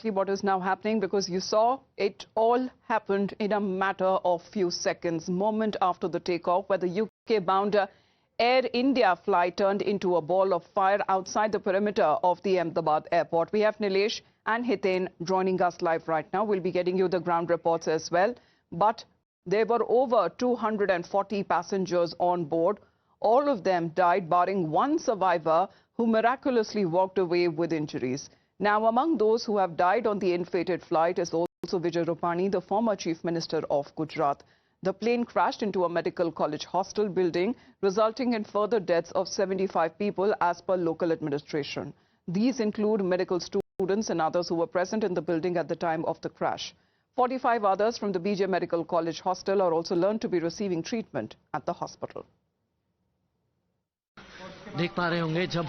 what is now happening, because you saw it all happened in a matter of few seconds, moment after the takeoff, where the UK-bound Air India flight turned into a ball of fire outside the perimeter of the Ahmedabad airport. We have Nilesh and Hiten joining us live right now. We'll be getting you the ground reports as well. But there were over 240 passengers on board. All of them died, barring one survivor who miraculously walked away with injuries. Now, among those who have died on the ill-fated flight is also Vijay Rupani, the former Chief Minister of Gujarat. The plane crashed into a medical college hostel building, resulting in further deaths of 75 people as per local administration. These include medical students and others who were present in the building at the time of the crash. 45 others from the BJ Medical College hostel are also learned to be receiving treatment at the hospital. देख पा रहे होंगे जब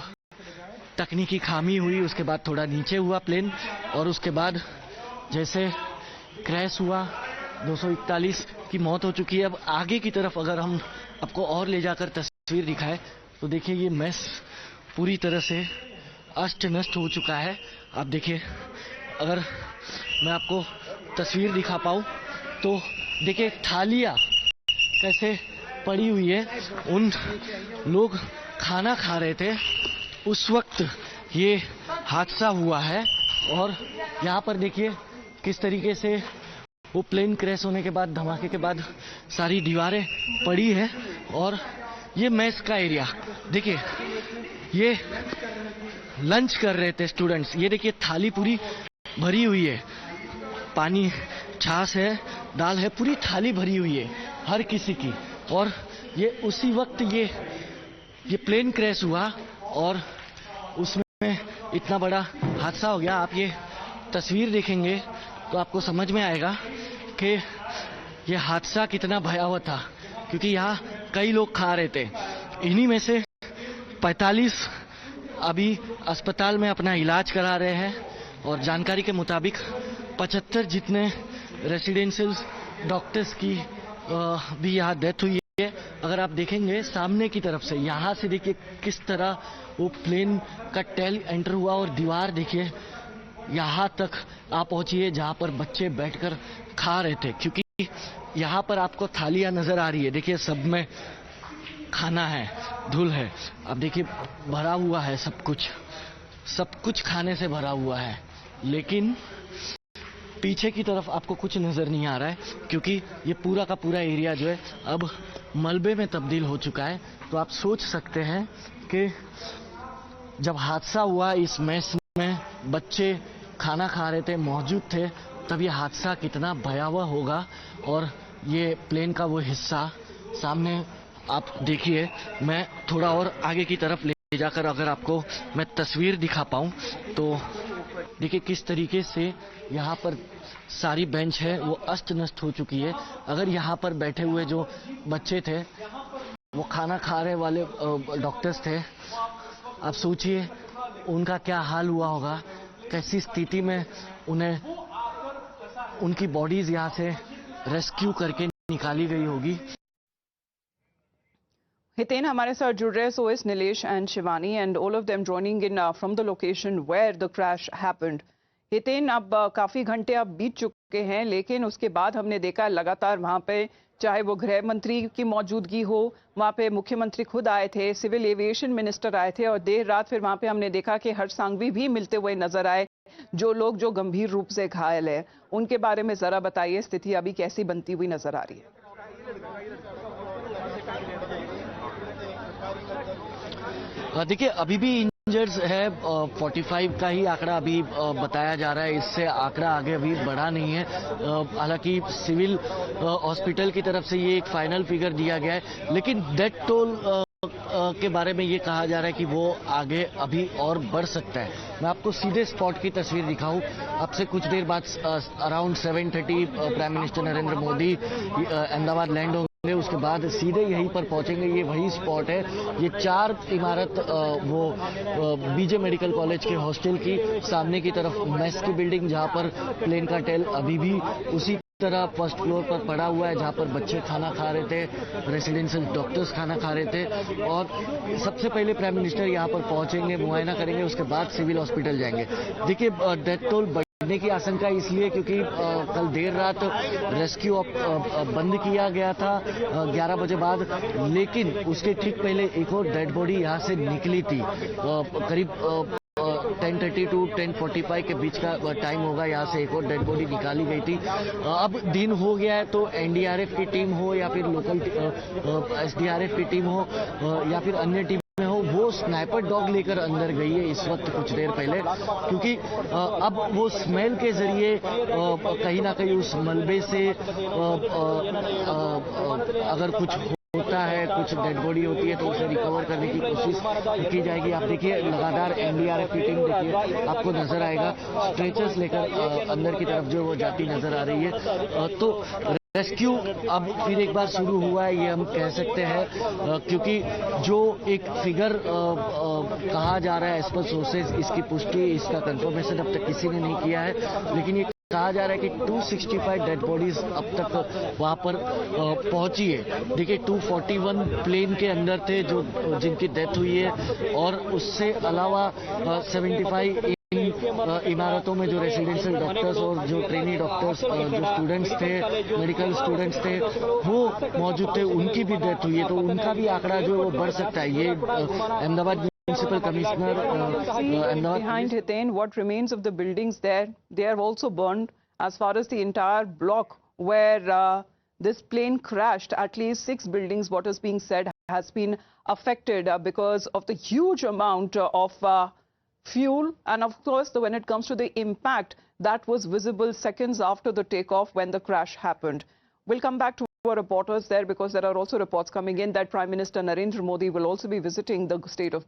तकनीकी खामी हुई उसके बाद थोड़ा नीचे हुआ प्लेन और उसके बाद जैसे क्रैश हुआ 241 की मौत हो चुकी है। अब आगे की तरफ अगर हम आपको और ले जाकर तस्वीर दिखाएं तो देखिए ये मैस पूरी तरह से अस्त नष्ट हो चुका है। आप देखिए अगर मैं आपको तस्वीर दिखा पाऊं तो देखिए थालियां कैसे पड़ी हुई है। उन लोग खाना खा रहे थे उस वक्त ये हादसा हुआ है और यहाँ पर देखिए किस तरीके से वो प्लेन क्रैश होने के बाद धमाके के बाद सारी दीवारें पड़ी है। और ये मेस का एरिया देखिए, ये लंच कर रहे थे स्टूडेंट्स। ये देखिए थाली पूरी भरी हुई है, पानी छाछ है, दाल है, पूरी थाली भरी हुई है हर किसी की। और ये उसी वक्त ये प्लेन क्रैश हुआ और उसमें इतना बड़ा हादसा हो गया। आप ये तस्वीर देखेंगे तो आपको समझ में आएगा कि ये हादसा कितना भयावह था, क्योंकि यहाँ कई लोग खा रहे थे। इन्हीं में से 45 अभी अस्पताल में अपना इलाज करा रहे हैं और जानकारी के मुताबिक 75 जितने रेसिडेंशियल डॉक्टर्स की भी यहाँ डेथ हुई है। अगर आप देखेंगे सामने की तरफ से, यहाँ से देखिए किस तरह वो प्लेन का टेल एंटर हुआ और दीवार देखिए यहाँ तक आप पहुंचिए जहाँ पर बच्चे बैठकर खा रहे थे, क्योंकि यहाँ पर आपको थालियां नजर आ रही है। देखिए सब में खाना है, धूल है। अब देखिए भरा हुआ है सब कुछ खाने से भरा हुआ है, लेकिन पीछे की तरफ आपको कुछ नजर नहीं आ रहा है, क्योंकि ये पूरा का पूरा एरिया जो है अब मलबे में तब्दील हो चुका है। तो आप सोच सकते हैं कि जब हादसा हुआ इस मेस में बच्चे खाना खा रहे थे, मौजूद थे, तब ये हादसा कितना भयावह होगा। और ये प्लेन का वो हिस्सा सामने आप देखिए। मैं थोड़ा और आगे की तरफ ले जाकर अगर आपको मैं तस्वीर दिखा पाऊं तो देखिए किस तरीके से यहाँ पर सारी बेंच है वो अस्त नष्ट हो चुकी है। अगर यहाँ पर बैठे हुए जो बच्चे थे वो खाना खा रहे वाले डॉक्टर्स थे, आप सोचिए उनका क्या हाल हुआ होगा, कैसी स्थिति में उन्हें उनकी बॉडीज यहाँ से रेस्क्यू करके निकाली गई होगी। Hiten हमारे साथ जुड़ रहे, so is Nilesh and Shivani and all of them joining in from the location where the crash happened. Hiten, अब काफी घंटे अब बीत चुके हैं, लेकिन उसके बाद हमने देखा लगातार वहां पे चाहे वो गृह मंत्री की मौजूदगी हो, वहां पे मुख्यमंत्री खुद आए थे, सिविल एविएशन मिनिस्टर आए थे और देर रात फिर वहां पे हमने देखा कि हर्ष सांघवी भी मिलते हुए नजर आए। जो लोग जो गंभीर रूप से घायल है उनके बारे में जरा बताइए, स्थिति अभी कैसी बनती हुई नजर आ रही है? देखिए अभी भी इंजर्स है 45 का ही आंकड़ा अभी बताया जा रहा है। इससे आंकड़ा आगे अभी बढ़ा नहीं है। हालांकि सिविल हॉस्पिटल की तरफ से ये एक फाइनल फिगर दिया गया है, लेकिन डेथ टोल के बारे में ये कहा जा रहा है कि वो आगे अभी और बढ़ सकता है। मैं आपको सीधे स्पॉट की तस्वीर दिखाऊं। अब से कुछ देर बाद around 7:30 prime minister Narendra Modi Ahmedabad land होंगे, उसके बाद सीधे यहीं पर पहुंचेंगे। ये वही स्पॉट है, ये 4 इमारत वो बीजे मेडिकल कॉलेज के हॉस्टल की सामने की तरफ मेस की बिल्डिंग, जहां पर प्लेन का टेल अभी भी उसी तरह फर्स्ट फ्लोर पर पड़ा हुआ है, जहां पर बच्चे खाना खा रहे थे, रेसिडेंशियल डॉक्टर्स खाना खा रहे थे। और सबसे पहले प्राइम मिनिस्टर यहां पर पहुंचेंगे, मुआयना करेंगे, उसके बाद सिविल हॉस्पिटल जाएंगे। देखिए डेथ टोल बढ़ने की आशंका इसलिए क्योंकि कल देर रात रेस्क्यू बंद किया गया था 11 बजे बाद, लेकिन उसके ठीक पहले एक और डेड बॉडी यहाँ से निकली थी। करीब 10:30 टू 10:45 के बीच का टाइम होगा। यहाँ से एक और डेड बॉडी निकाली गई थी। अब दिन हो गया है तो एनडीआरएफ की टीम हो या फिर लोकल एसडीआरएफ की टीम हो या फिर अन्य टीम में हो, वो स्नाइपर डॉग लेकर अंदर गई है इस वक्त कुछ देर पहले, क्योंकि अब वो स्मेल के जरिए कहीं ना कहीं उस मलबे से अगर कुछ होता है, कुछ डेड बॉडी होती है, तो उसे रिकवर करने की कोशिश की जाएगी। आप देखिए लगातार एनडीआरएफ की टीम देखिए आपको नजर आएगा स्ट्रेचर्स लेकर अंदर की तरफ जो वो जाती नजर आ रही है। तो रेस्क्यू अब फिर एक बार शुरू हुआ है, ये हम कह सकते हैं, क्योंकि जो एक फिगर कहा जा रहा है एज पर सोर्सेज, इसकी पुष्टि, इसका कंफर्मेशन अब तक किसी ने नहीं किया है, लेकिन ये कहा जा रहा है कि 265 डेड बॉडीज अब तक वहां पर पहुंची है। देखिए 241 प्लेन के अंदर थे जो जिनकी डेथ हुई है, और उससे अलावा 75 इमारतों में जो रेसिडेंशियल डॉक्टर्स और जो ट्रेनी डॉक्टर्स जो स्टूडेंट्स थे, मेडिकल स्टूडेंट्स थे, वो मौजूद थे, उनकी भी डेथ हुई है। तो उनका भी आंकड़ा जो है वो बढ़ सकता है। ये Ahmedabad Municipal Commissioner behind Hiten, what remains of the buildings there, they are also burned. As far as the entire block where this plane crashed, at least 6 buildings, what is being said, has been affected because of the huge amount of fuel. And of course, when it comes to the impact, that was visible seconds after the takeoff when the crash happened. We'll come back to our reporters there because there are also reports coming in that Prime Minister Narendra Modi will also be visiting the state of Gujarat.